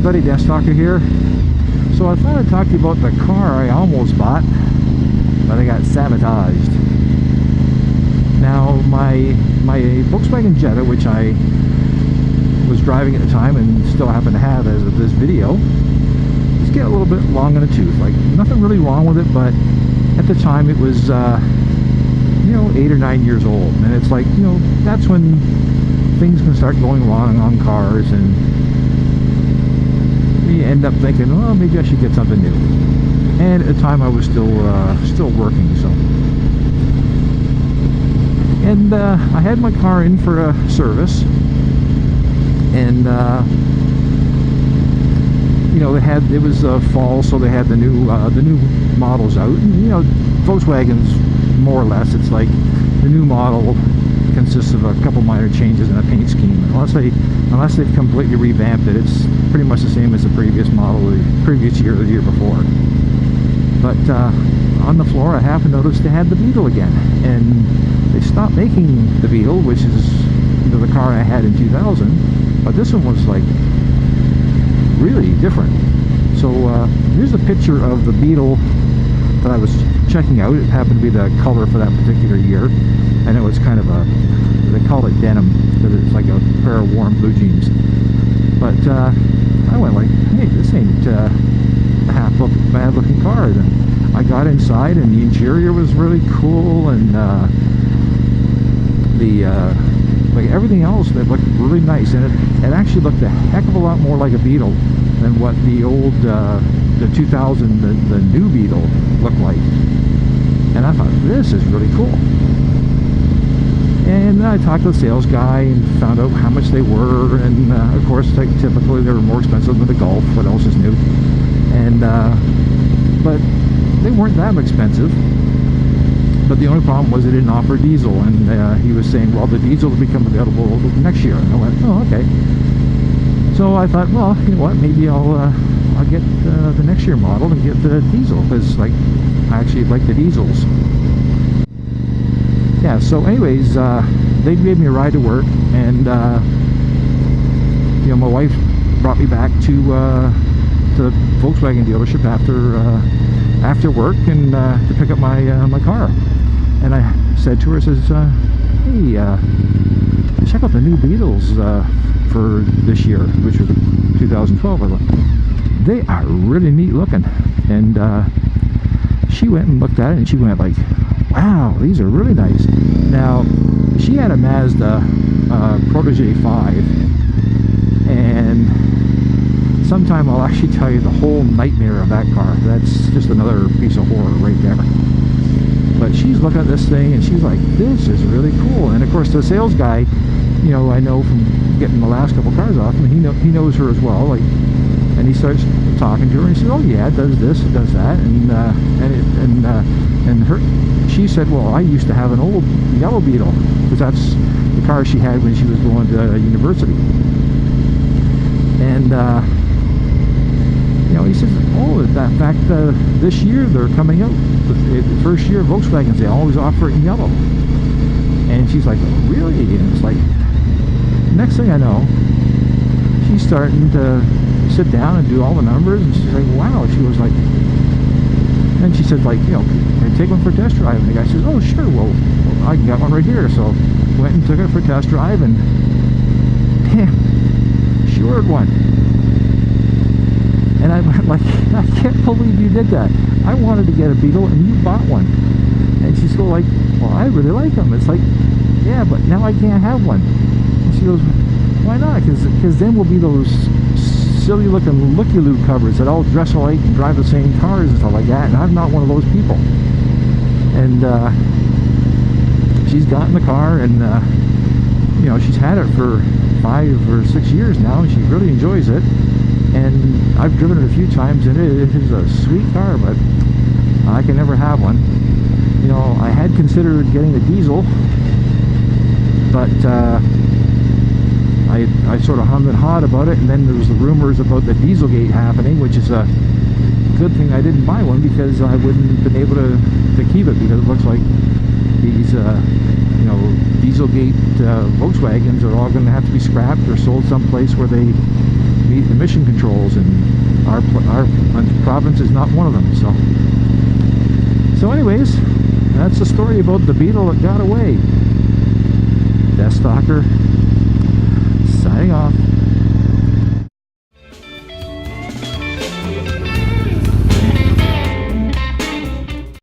buddy, DeathsStalker here. So I thought I'd talk to you about the car I almost bought, but I got sabotaged. Now my Volkswagen Jetta, which I was driving at the time and still happen to have as of this video, is getting a little bit long in the tooth. Like, nothing really wrong with it, but at the time it was you know, 8 or 9 years old, and it's like, you know, that's when things can start going wrong on cars, and you end up thinking, oh, maybe I should get something new. And at the time I was still working, so. And I had my car in for a service, and you know, it was fall, so they had the new models out. And, you know, Volkswagens, more or less, it's like the new model consists of a couple minor changes in a paint scheme. Unless they've completely revamped it, it's pretty much the same as the previous model, the previous year or the year before. But on the floor, I happened to notice they had the Beetle again, and they stopped making the Beetle, which is, you know, the car I had in 2000. But this one was like really different. So here's a picture of the Beetle that I was checking out. It happened to be the color for that particular year. I know it's kind of a, they call it denim because it's like a pair of warm blue jeans. But I went like, hey, this ain't a half bad looking car. And I got inside, and the interior was really cool, and like everything else, that looked really nice, and it actually looked a heck of a lot more like a Beetle than what the old the 2000 the new Beetle looked like. And I thought, this is really cool. And then I talked to the sales guy and found out how much they were, and of course, like, typically they were more expensive than the Golf. What else is new? And but they weren't that expensive. But the only problem was they didn't offer diesel, and he was saying, well, the diesel will become available next year. And I went, oh, okay. So I thought, well, you know what, maybe I'll get the next year model and get the diesel, because, like, I actually like the diesels. Yeah, so anyways, they gave me a ride to work, and you know, my wife brought me back to the Volkswagen dealership after work, and to pick up my car. And I said to her, I says, hey, check out the new Beetles for this year, which was 2012. I thought, they are really neat looking. And she went and looked at it, and she went like, wow, these are really nice. Now, she had a Mazda Protege 5, and sometime I'll actually tell you the whole nightmare of that car. That's just another piece of horror right there. But she's looking at this thing, and she's like, this is really cool. And of course, the sales guy, you know, I know from getting the last couple cars off him, he knows her as well. Like, and he starts talking to her, and he says, oh yeah, it does this, it does that, and she said, well, I used to have an old yellow Beetle, because that's the car she had when she was going to university. And you know, he says, oh, in fact, this year they're coming out, the first year of Volkswagens, they always offer it in yellow. And she's like, oh, really? And it's like, next thing I know, she's starting to sit down and do all the numbers, and she's like, wow. She was like, and she said, like, you know, can I take one for a test drive? And the guy says, oh, sure, well, I got one right here. So went and took it for a test drive, and damn, she ordered one. And I went like, I can't believe you did that. I wanted to get a Beetle, and you bought one. And she's still like, well, I really like them. It's like, yeah, but now I can't have one. And she goes, why not? Because then we'll be those silly looking looky-loo covers that all dress alike and drive the same cars and stuff like that, and I'm not one of those people. And she's gotten the car, and you know, she's had it for 5 or 6 years now, and she really enjoys it. And I've driven it a few times, and it is a sweet car, but I can never have one. You know, I had considered getting a diesel, but I sort of hummed and hawed about it, and then there was the rumors about the Dieselgate happening, which is a good thing I didn't buy one, because I wouldn't have been able to keep it, because it looks like these you know, Dieselgate Volkswagens are all going to have to be scrapped or sold someplace where they meet emission controls, and our province is not one of them. So anyways, that's the story about the beetle that got away. Deathstalker signing off.